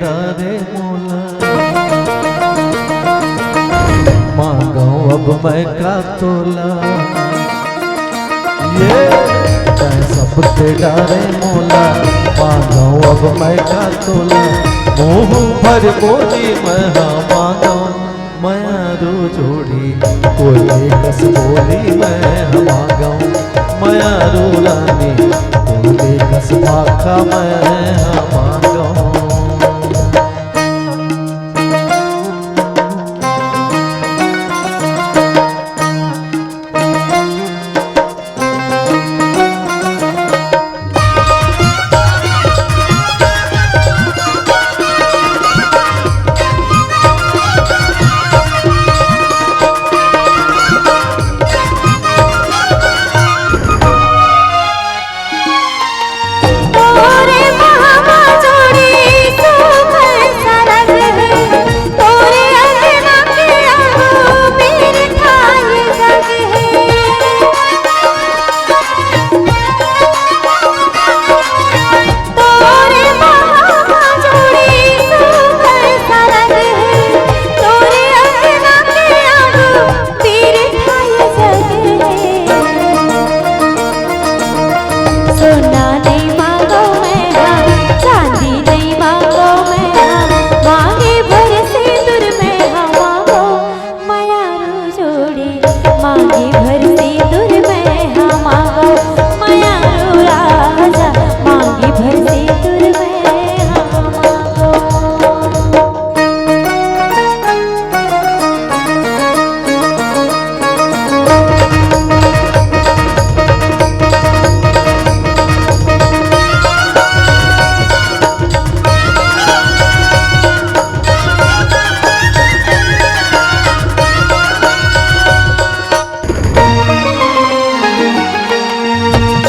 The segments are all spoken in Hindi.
डारे मोला मांगो अब मैं का तोला ये सब ते डारे मोला मांगो अब मैं का तोला मुँह भर बोली मैं मांगो मयारू जोड़ी कोई कस बोली मैं मांगो मयारू रानी कोई कस भाखा मैं मांगो।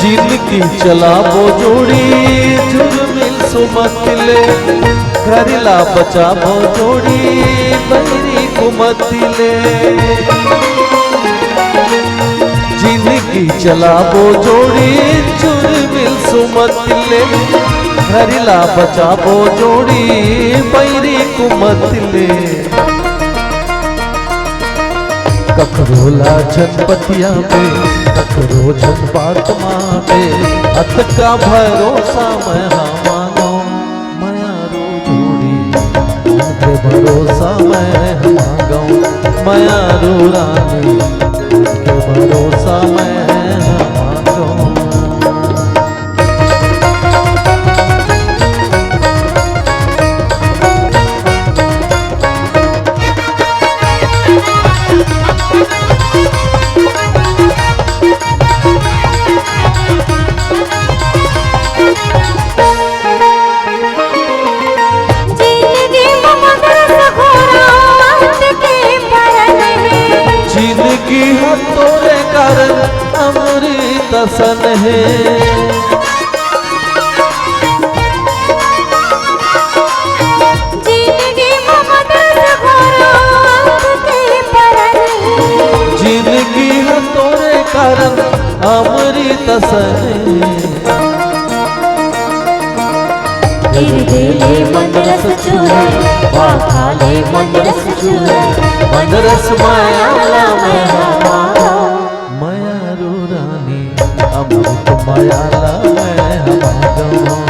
जिनकी चलाबो जोड़ी झुरमिल सुमतिले घरिला बचाबो जोड़ी बैरी कुमतिले जिनकी चलाबो जोड़ी झुरमिल सुमतिले घरिला बचाबो जोड़ी बैरी कुमतिले कखरोला जनपतिया पे कखरो जन बातमा पे अत का भरोसा मैं मांगो मयारू जोड़ी उनके भरोसा मैं मांगो मयारू रानी उनके भरोसा मैं मांगो। जिनकी हथोरे कारण अमृत सन है जिनकी हथोरे कारण अमृत सन देले मंदरस चूरे वाखाले मंदरस चूरे मंदरस मायाला मयारू रानी अमृत मायाला मैं मांगो।